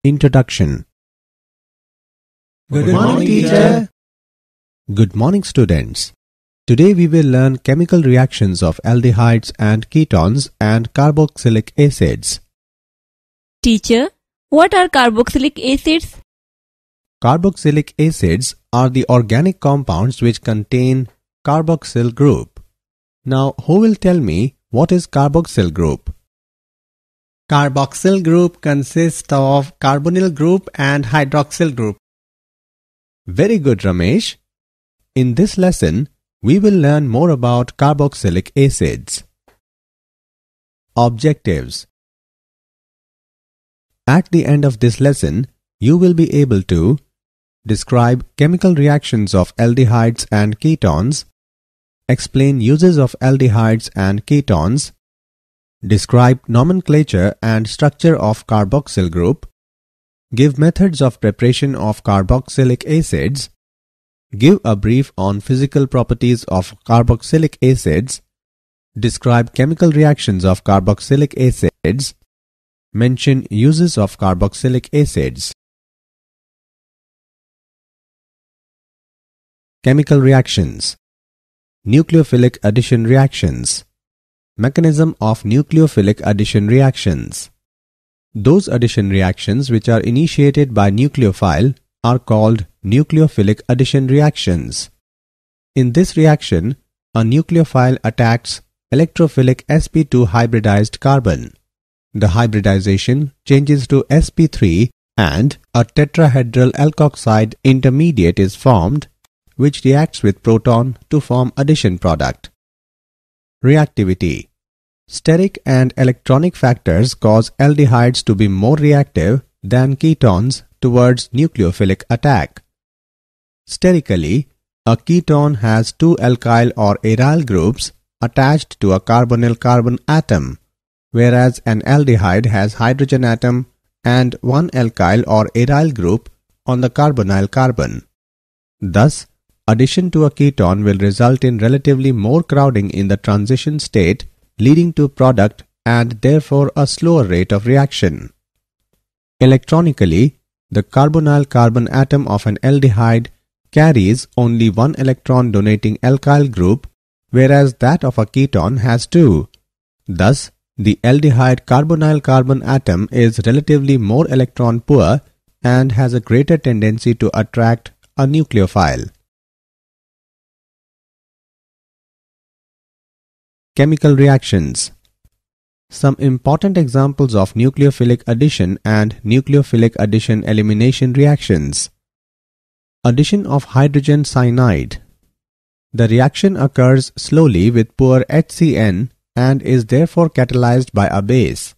Introduction. Good morning, teacher. Good morning, students. Today we will learn chemical reactions of aldehydes and ketones and carboxylic acids. Teacher, what are carboxylic acids? Carboxylic acids are the organic compounds which contain carboxyl group. Now, who will tell me what is carboxyl group? Carboxyl group consists of carbonyl group and hydroxyl group. Very good, Ramesh. In this lesson, we will learn more about carboxylic acids. Objectives. At the end of this lesson, you will be able to describe chemical reactions of aldehydes and ketones, explain uses of aldehydes and ketones, describe nomenclature and structure of carboxyl group, give methods of preparation of carboxylic acids, give a brief on physical properties of carboxylic acids, describe chemical reactions of carboxylic acids, mention uses of carboxylic acids. Chemical reactions. Nucleophilic addition reactions. Mechanism of nucleophilic addition reactions. Those addition reactions which are initiated by nucleophile are called nucleophilic addition reactions. In this reaction, a nucleophile attacks electrophilic sp2 hybridized carbon. The hybridization changes to sp3 and a tetrahedral alkoxide intermediate is formed, which reacts with proton to form addition product. Reactivity. Steric and electronic factors cause aldehydes to be more reactive than ketones towards nucleophilic attack. Sterically, a ketone has two alkyl or aryl groups attached to a carbonyl carbon atom, whereas an aldehyde has hydrogen atom and one alkyl or aryl group on the carbonyl carbon. Thus, addition to a ketone will result in relatively more crowding in the transition state, leading to product and therefore a slower rate of reaction. Electronically, the carbonyl carbon atom of an aldehyde carries only one electron donating alkyl group, whereas that of a ketone has two. Thus, the aldehyde carbonyl carbon atom is relatively more electron poor and has a greater tendency to attract a nucleophile. Chemical reactions. Some important examples of nucleophilic addition and nucleophilic addition elimination reactions. Addition of hydrogen cyanide. The reaction occurs slowly with poor HCN and is therefore catalyzed by a base.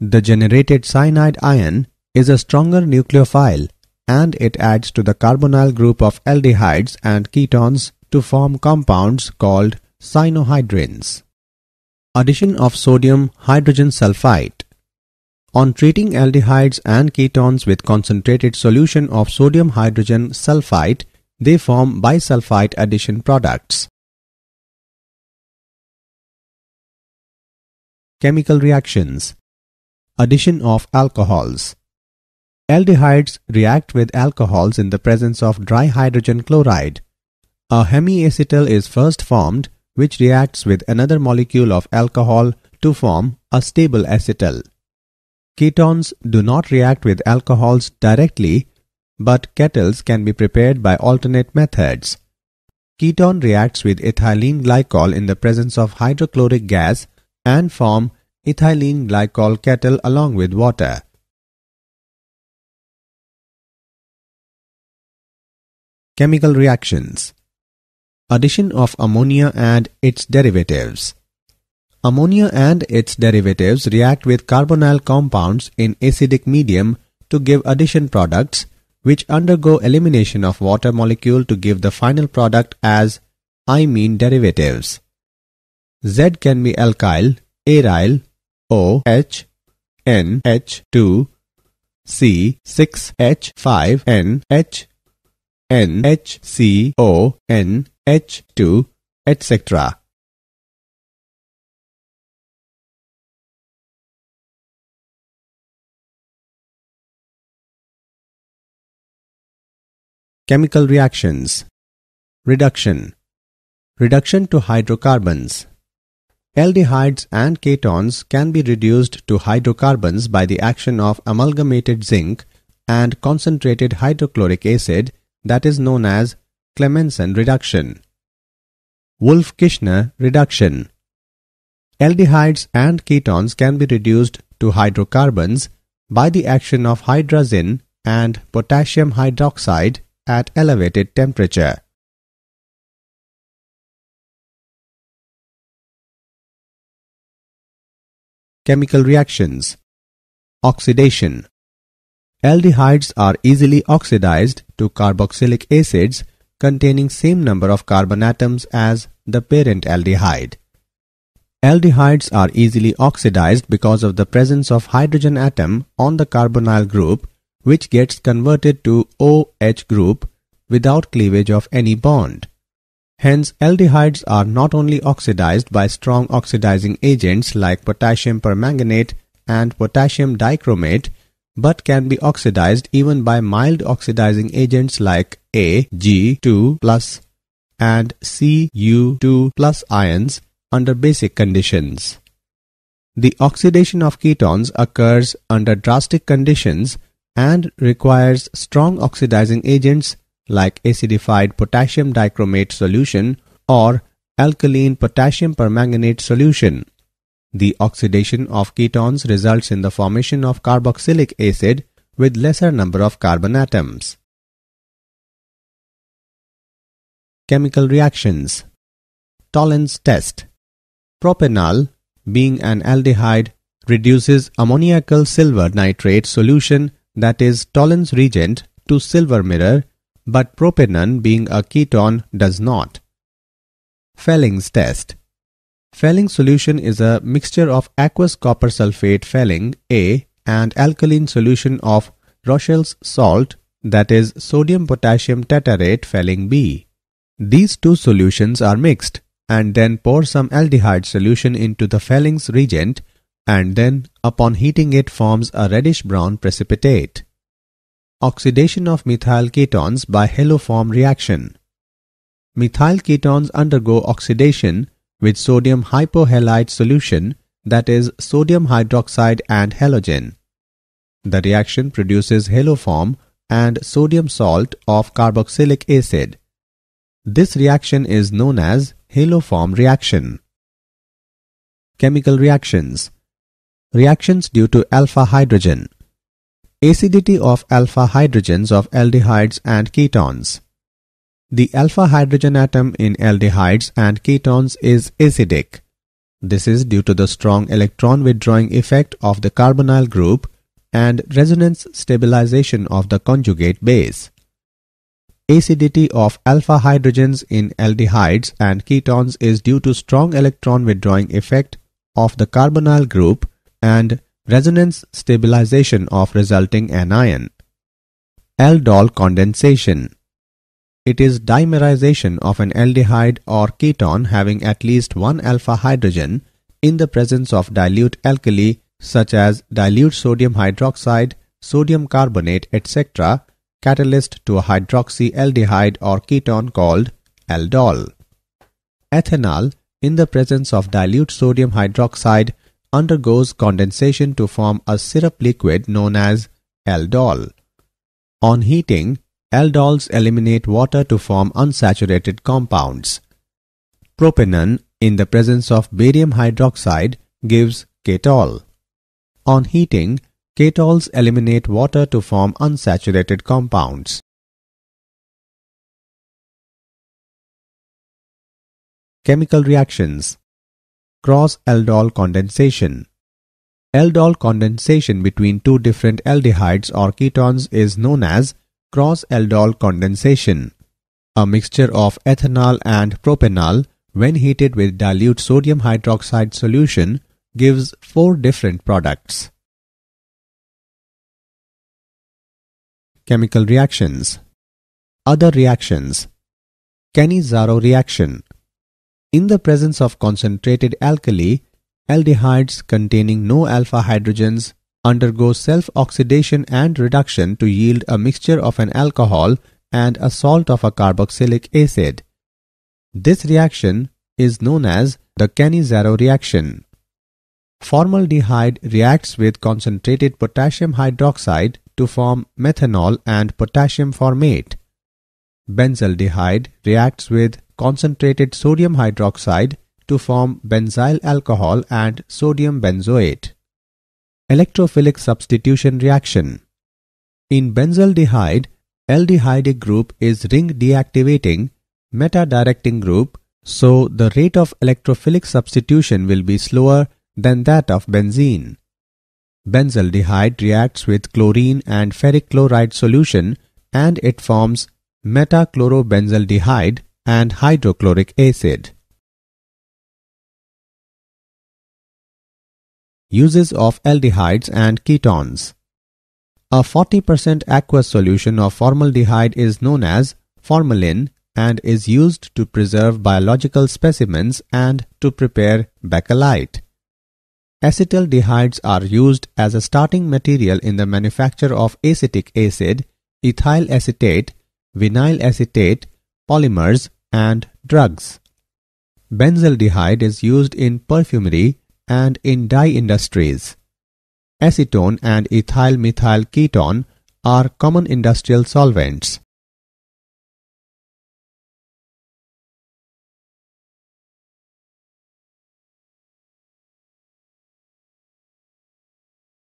The generated cyanide ion is a stronger nucleophile and it adds to the carbonyl group of aldehydes and ketones to form compounds called cyanohydrins. Addition of sodium hydrogen sulfite. On treating aldehydes and ketones with concentrated solution of sodium hydrogen sulfite, they form bisulfite addition products. Chemical reactions. Addition of alcohols. Aldehydes react with alcohols in the presence of dry hydrogen chloride. A hemiacetal is first formed, which reacts with another molecule of alcohol to form a stable acetal. Ketones do not react with alcohols directly, but kettles can be prepared by alternate methods. Ketone reacts with ethylene glycol in the presence of hydrochloric gas and form ethylene glycol kettle along with water. Chemical reactions. Addition of ammonia and its derivatives. Ammonia and its derivatives react with carbonyl compounds in acidic medium to give addition products, which undergo elimination of water molecule to give the final product as imine derivatives. Z can be alkyl, aryl, OH, NH2, C6H5NH, NHCONH2, etc. Chemical reactions. Reduction. Reduction to hydrocarbons. Aldehydes and ketones can be reduced to hydrocarbons by the action of amalgamated zinc and concentrated hydrochloric acid, that is known as Clemmensen reduction. Wolff-Kishner reduction. Aldehydes and ketones can be reduced to hydrocarbons by the action of hydrazine and potassium hydroxide at elevated temperature. Chemical reactions. Oxidation. Aldehydes are easily oxidized to carboxylic acids containing same number of carbon atoms as the parent aldehyde. Aldehydes are easily oxidized because of the presence of hydrogen atom on the carbonyl group, which gets converted to OH group without cleavage of any bond. Hence, aldehydes are not only oxidized by strong oxidizing agents like potassium permanganate and potassium dichromate, but can be oxidized even by mild oxidizing agents like Ag2+ and Cu2+ ions under basic conditions. The oxidation of ketones occurs under drastic conditions and requires strong oxidizing agents like acidified potassium dichromate solution or alkaline potassium permanganate solution. The oxidation of ketones results in the formation of carboxylic acid with lesser number of carbon atoms. Chemical reactions. Tollens test. Propanol, being an aldehyde, reduces ammoniacal silver nitrate solution, that is Tollens reagent, to silver mirror, but propanone, being a ketone, does not. Felling's test. Felling solution is a mixture of aqueous copper sulfate Felling A and alkaline solution of Rochel's salt, that is sodium potassium tetarate Felling B. These two solutions are mixed and then pour some aldehyde solution into the Felling's reagent, and then upon heating it forms a reddish brown precipitate. Oxidation of methyl ketones by haloform reaction. Methyl ketones undergo oxidation with sodium hypohalite solution, that is sodium hydroxide and halogen. The reaction produces haloform and sodium salt of carboxylic acid. This reaction is known as haloform reaction. Chemical reactions. Reactions due to alpha hydrogen. Acidity of alpha hydrogens of aldehydes and ketones. The alpha hydrogen atom in aldehydes and ketones is acidic. This is due to the strong electron withdrawing effect of the carbonyl group and resonance stabilization of the conjugate base. Acidity of alpha hydrogens in aldehydes and ketones is due to strong electron withdrawing effect of the carbonyl group and resonance stabilization of resulting anion. Aldol condensation. It is dimerization of an aldehyde or ketone having at least one alpha hydrogen in the presence of dilute alkali such as dilute sodium hydroxide, sodium carbonate, etc., catalyst to a hydroxyaldehyde or ketone called aldol. Ethanol, in the presence of dilute sodium hydroxide, undergoes condensation to form a syrup liquid known as aldol. On heating, aldols eliminate water to form unsaturated compounds. Propanone, in the presence of barium hydroxide, gives ketol. On heating, ketols eliminate water to form unsaturated compounds. Chemical reactions. Cross-aldol condensation. Aldol condensation between two different aldehydes or ketones is known as cross-aldol condensation. A mixture of ethanol and propanol when heated with dilute sodium hydroxide solution gives 4 different products. Chemical reactions. Other reactions. Cannizzaro reaction. In the presence of concentrated alkali, aldehydes containing no alpha hydrogens undergo self-oxidation and reduction to yield a mixture of an alcohol and a salt of a carboxylic acid. This reaction is known as the Cannizzaro reaction. Formaldehyde reacts with concentrated potassium hydroxide to form methanol and potassium formate. Benzaldehyde reacts with concentrated sodium hydroxide to form benzyl alcohol and sodium benzoate. Electrophilic substitution reaction. In benzaldehyde, aldehydic group is ring deactivating, meta-directing group, so the rate of electrophilic substitution will be slower than that of benzene. Benzaldehyde reacts with chlorine and ferric chloride solution and it forms metachlorobenzaldehyde and hydrochloric acid. Uses of aldehydes and ketones. A 40% aqueous solution of formaldehyde is known as formalin and is used to preserve biological specimens and to prepare bakelite. Acetaldehydes are used as a starting material in the manufacture of acetic acid, ethyl acetate, vinyl acetate, polymers, and drugs. Benzaldehyde is used in perfumery and in dye industries. Acetone and ethyl methyl ketone are common industrial solvents.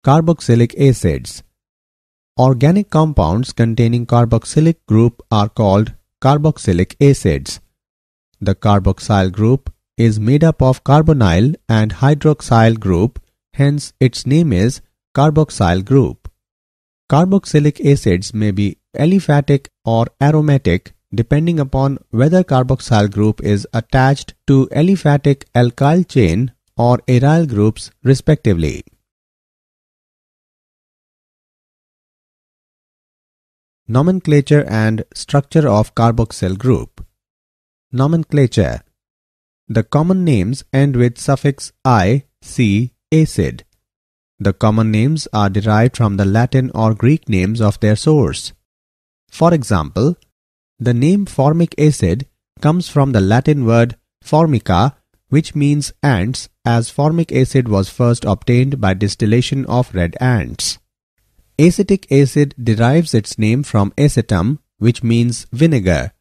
Carboxylic acids. Organic compounds containing carboxylic group are called carboxylic acids. The carboxyl group is made up of carbonyl and hydroxyl group, hence its name is carboxyl group. Carboxylic acids may be aliphatic or aromatic depending upon whether carboxyl group is attached to aliphatic alkyl chain or aryl groups respectively. Nomenclature and structure of carboxyl group. Nomenclature. The common names end with suffix I, C, acid. The common names are derived from the Latin or Greek names of their source. For example, the name formic acid comes from the Latin word formica, which means ants, as formic acid was first obtained by distillation of red ants. Acetic acid derives its name from acetum, which means vinegar,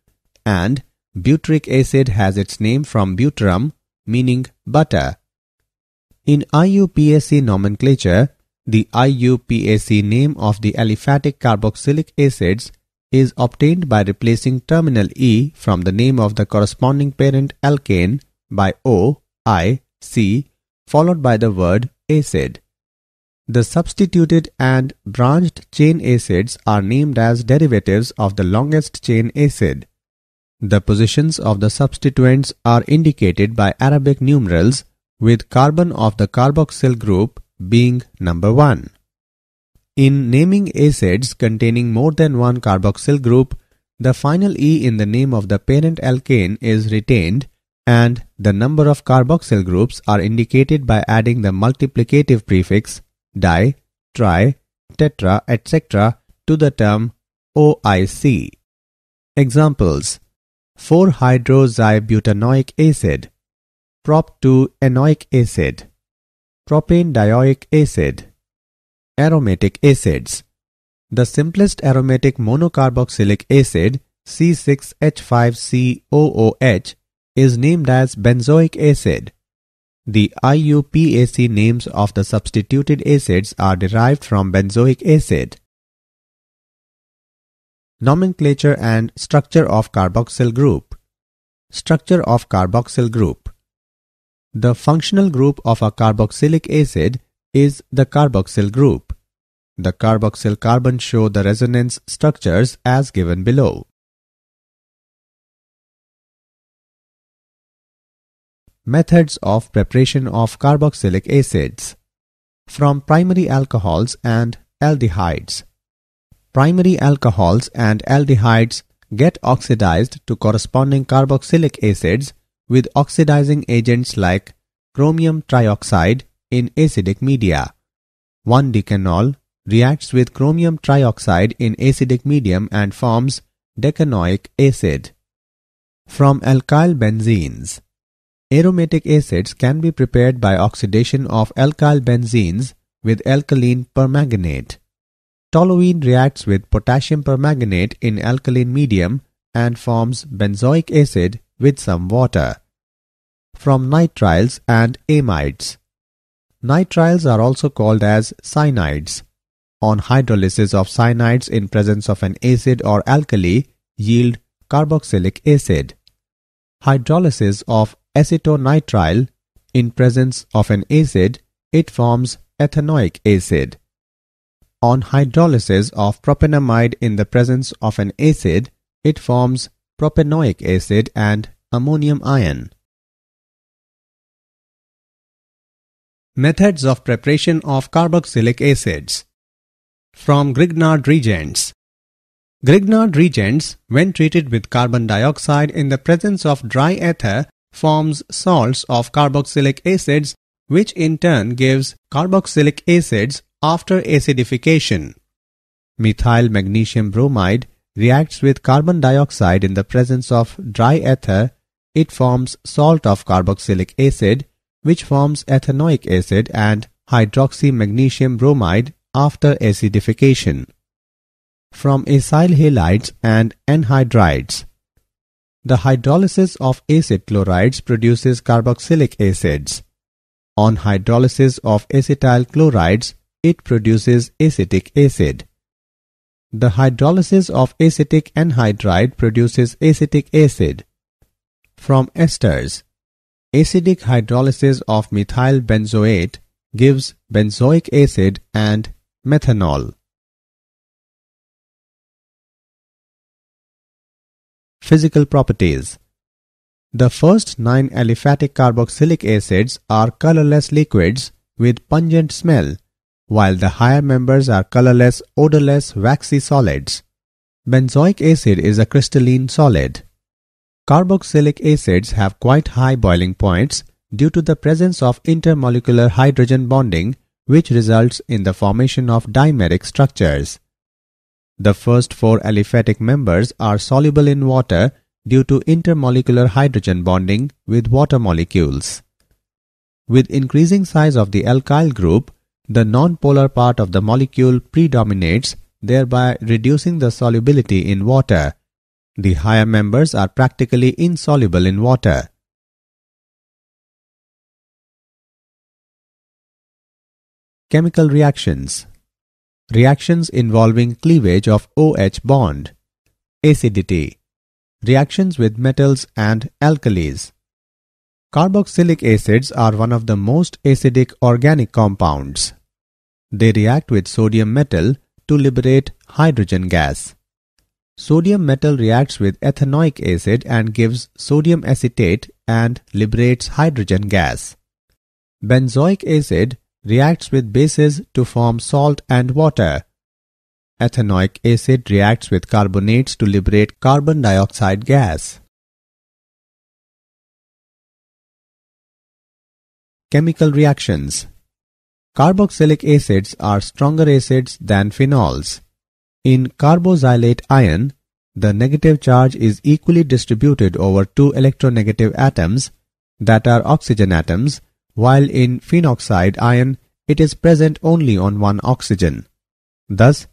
and butyric acid has its name from butyrum, meaning butter. In IUPAC nomenclature, the IUPAC name of the aliphatic carboxylic acids is obtained by replacing terminal E from the name of the corresponding parent alkane by O, I, C, followed by the word acid. The substituted and branched chain acids are named as derivatives of the longest chain acid. The positions of the substituents are indicated by Arabic numerals, with carbon of the carboxyl group being number 1. In naming acids containing more than one carboxyl group, the final E in the name of the parent alkane is retained and the number of carboxyl groups are indicated by adding the multiplicative prefix di, tri, tetra, etc. to the term OIC. Examples: 4-hydroxybutanoic acid, prop-2-enoic acid, propane-dioic acid. Aromatic acids. The simplest aromatic monocarboxylic acid, C6H5COOH, is named as benzoic acid. The IUPAC names of the substituted acids are derived from benzoic acid. Nomenclature and structure of carboxyl group. Structure of carboxyl group. The functional group of a carboxylic acid is the carboxyl group. The carboxyl carbons show the resonance structures as given below. Methods of preparation of carboxylic acids. From primary alcohols and aldehydes. Primary alcohols and aldehydes get oxidized to corresponding carboxylic acids with oxidizing agents like chromium trioxide in acidic media. 1-decanol reacts with chromium trioxide in acidic medium and forms decanoic acid. From alkyl benzenes. Aromatic acids can be prepared by oxidation of alkyl benzenes with alkaline permanganate. Toluene reacts with potassium permanganate in alkaline medium and forms benzoic acid with some water. From nitriles and amides. Nitriles are also called as cyanides. On hydrolysis of cyanides in presence of an acid or alkali yield carboxylic acid. Hydrolysis of acetonitrile in presence of an acid, it forms ethanoic acid. On hydrolysis of propanamide in the presence of an acid, it forms propanoic acid and ammonium ion. Methods of preparation of carboxylic acids. From Grignard reagents. Grignard reagents, when treated with carbon dioxide in the presence of dry ether, forms salts of carboxylic acids, which in turn gives carboxylic acids after acidification. Methyl magnesium bromide reacts with carbon dioxide in the presence of dry ether. It forms salt of carboxylic acid, which forms ethanoic acid and hydroxy magnesium bromide after acidification. From acyl halides and anhydrides. The hydrolysis of acid chlorides produces carboxylic acids. On hydrolysis of acetyl chlorides, it produces acetic acid. The hydrolysis of acetic anhydride produces acetic acid. From esters. Acidic hydrolysis of methyl benzoate gives benzoic acid and methanol. Physical properties. The first 9 aliphatic carboxylic acids are colorless liquids with pungent smell, while the higher members are colorless, odorless, waxy solids. Benzoic acid is a crystalline solid. Carboxylic acids have quite high boiling points due to the presence of intermolecular hydrogen bonding, which results in the formation of dimeric structures. The first 4 aliphatic members are soluble in water due to intermolecular hydrogen bonding with water molecules. With increasing size of the alkyl group, the non-polar part of the molecule predominates, thereby reducing the solubility in water. The higher members are practically insoluble in water. Chemical reactions. Reactions involving cleavage of OH bond. Acidity. Reactions with metals and alkalis. Carboxylic acids are one of the most acidic organic compounds. They react with sodium metal to liberate hydrogen gas. Sodium metal reacts with ethanoic acid and gives sodium acetate and liberates hydrogen gas. Benzoic acid reacts with bases to form salt and water. Ethanoic acid reacts with carbonates to liberate carbon dioxide gas. Chemical reactions. Carboxylic acids are stronger acids than phenols. In carboxylate ion, the negative charge is equally distributed over 2 electronegative atoms that are oxygen atoms, while in phenoxide ion it is present only on 1 oxygen. Thus,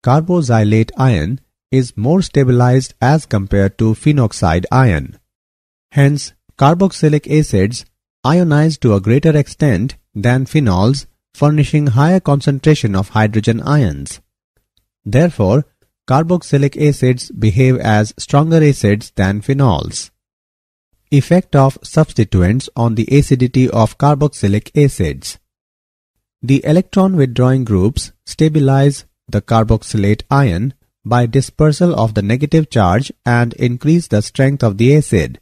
carboxylate ion is more stabilized as compared to phenoxide ion. Hence, carboxylic acids ionize to a greater extent than phenols, furnishing higher concentration of hydrogen ions. Therefore, carboxylic acids behave as stronger acids than phenols. Effect of substituents on the acidity of carboxylic acids. The electron withdrawing groups stabilize the carboxylate ion by dispersal of the negative charge and increase the strength of the acid.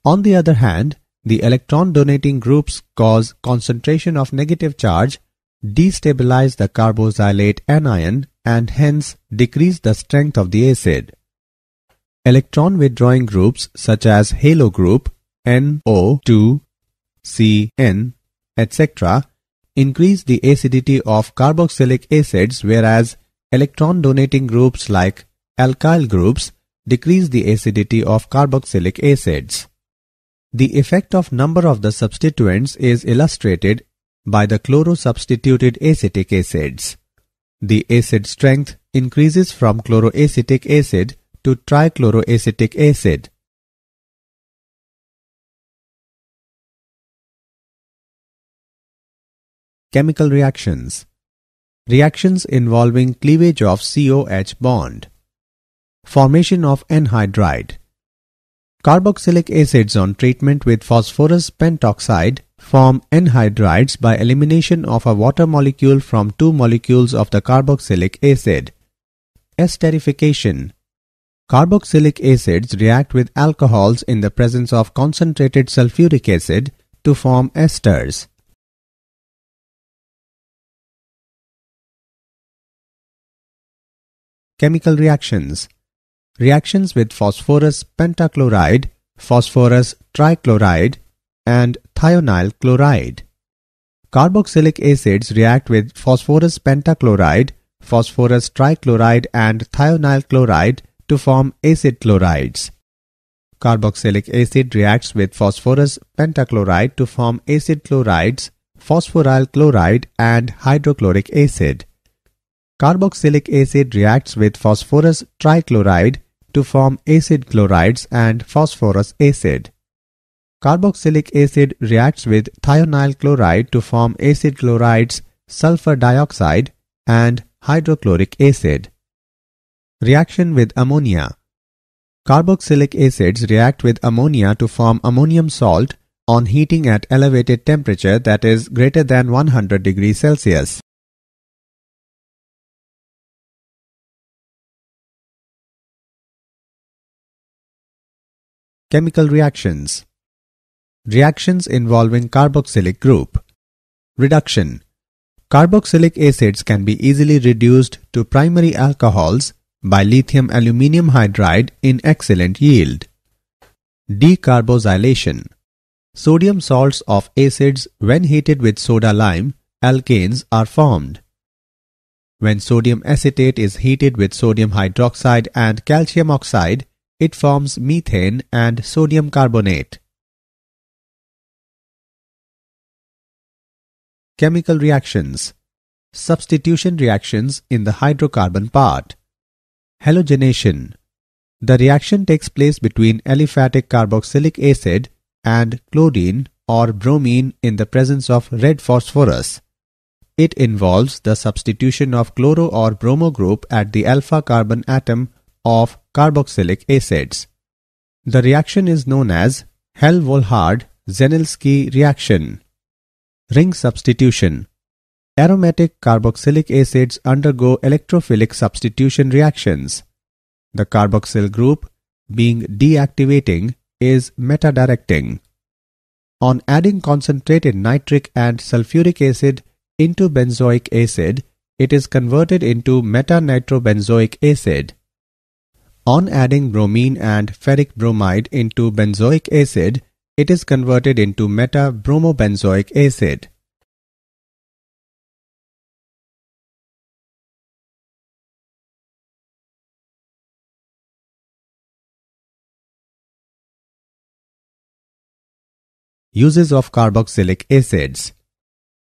On the other hand, the electron donating groups cause concentration of negative charge, destabilize the carboxylate anion, and hence decrease the strength of the acid. Electron withdrawing groups such as halo group, NO2, CN, etc. increase the acidity of carboxylic acids, whereas electron donating groups like alkyl groups decrease the acidity of carboxylic acids. The effect of number of the substituents is illustrated by the chloro-substituted acetic acids. The acid strength increases from chloroacetic acid to trichloroacetic acid. Chemical reactions. Reactions involving cleavage of COH bond. Formation of anhydride. Carboxylic acids on treatment with phosphorus pentoxide form anhydrides by elimination of a water molecule from two molecules of the carboxylic acid. Esterification. Carboxylic acids react with alcohols in the presence of concentrated sulfuric acid to form esters. Chemical reactions. Reactions with phosphorus pentachloride, phosphorus trichloride, and thionyl chloride. Carboxylic acids react with phosphorus pentachloride, phosphorus trichloride, and thionyl chloride to form acid chlorides. Carboxylic acid reacts with phosphorus pentachloride to form acid chlorides, phosphoryl chloride, and hydrochloric acid. Carboxylic acid reacts with phosphorus trichloride to form acid chlorides and phosphorus acid. Carboxylic acid reacts with thionyl chloride to form acid chlorides, sulfur dioxide, and hydrochloric acid. Reaction with ammonia. Carboxylic acids react with ammonia to form ammonium salt on heating at elevated temperature, that is greater than 100 degrees Celsius. Chemical reactions. Reactions involving carboxylic group. Reduction. Carboxylic acids can be easily reduced to primary alcohols by lithium aluminium hydride in excellent yield. Decarboxylation. Sodium salts of acids, when heated with soda lime, alkanes are formed. When sodium acetate is heated with sodium hydroxide and calcium oxide, it forms methane and sodium carbonate. Chemical reactions. Substitution reactions in the hydrocarbon part. Halogenation. The reaction takes place between aliphatic carboxylic acid and chlorine or bromine in the presence of red phosphorus. It involves the substitution of chloro or bromo group at the alpha carbon atom of carboxylic acids. The reaction is known as Hell-Volhard-Zenelski reaction. Ring substitution. Aromatic carboxylic acids undergo electrophilic substitution reactions. The carboxyl group, being deactivating, is meta-directing. On adding concentrated nitric and sulfuric acid into benzoic acid, it is converted into meta-nitrobenzoic acid. On adding bromine and ferric bromide into benzoic acid, it is converted into meta-bromobenzoic acid. Uses of carboxylic acids.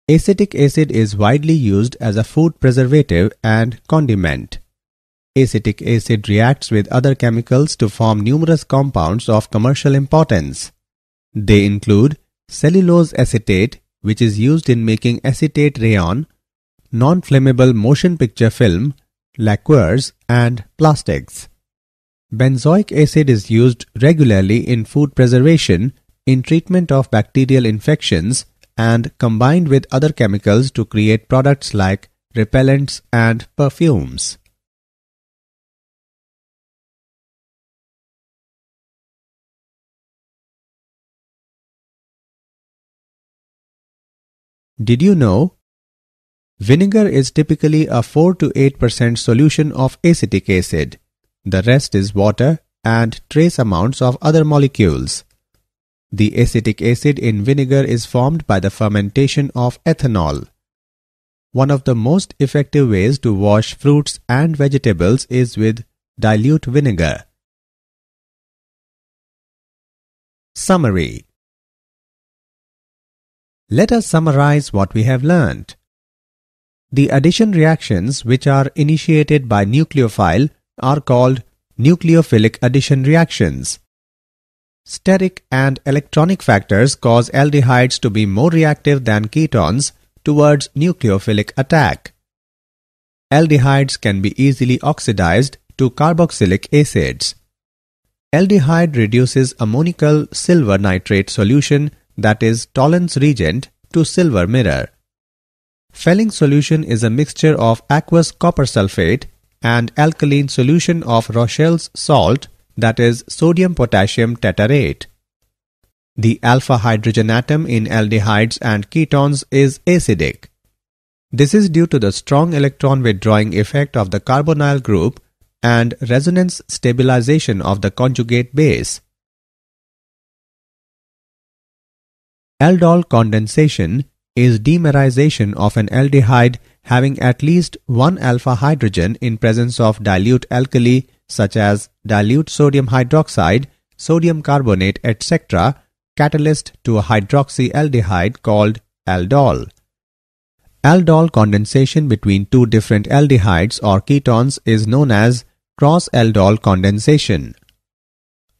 Acetic acid is widely used as a food preservative and condiment. Acetic acid reacts with other chemicals to form numerous compounds of commercial importance. They include cellulose acetate, which is used in making acetate rayon, non-flammable motion picture film, lacquers, and plastics. Benzoic acid is used regularly in food preservation, in treatment of bacterial infections, and combined with other chemicals to create products like repellents and perfumes. Did you know? Vinegar is typically a 4 to 8% solution of acetic acid. The rest is water and trace amounts of other molecules. The acetic acid in vinegar is formed by the fermentation of ethanol. One of the most effective ways to wash fruits and vegetables is with dilute vinegar. Summary. Let us summarize what we have learned. The addition reactions which are initiated by nucleophile are called nucleophilic addition reactions. Steric and electronic factors cause aldehydes to be more reactive than ketones towards nucleophilic attack. Aldehydes can be easily oxidized to carboxylic acids. Aldehyde reduces ammoniacal silver nitrate solution, that is Tollens reagent, to silver mirror. Felling solution is a mixture of aqueous copper sulfate and alkaline solution of Rochelle's salt, that is sodium-potassium tetrate. The alpha hydrogen atom in aldehydes and ketones is acidic. This is due to the strong electron withdrawing effect of the carbonyl group and resonance stabilization of the conjugate base. Aldol condensation is dimerization of an aldehyde having at least one alpha hydrogen in presence of dilute alkali such as dilute sodium hydroxide, sodium carbonate, etc., catalyst to a hydroxyaldehyde called aldol. Aldol condensation between two different aldehydes or ketones is known as cross-aldol condensation.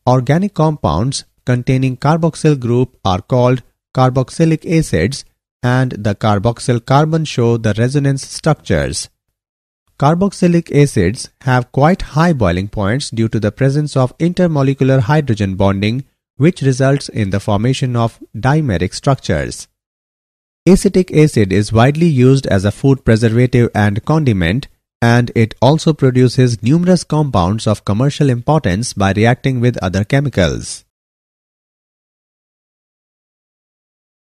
Organic compounds containing carboxyl group are called carboxylic acids, and the carboxyl carbon show the resonance structures. Carboxylic acids have quite high boiling points due to the presence of intermolecular hydrogen bonding, which results in the formation of dimeric structures. Acetic acid is widely used as a food preservative and condiment, and it also produces numerous compounds of commercial importance by reacting with other chemicals.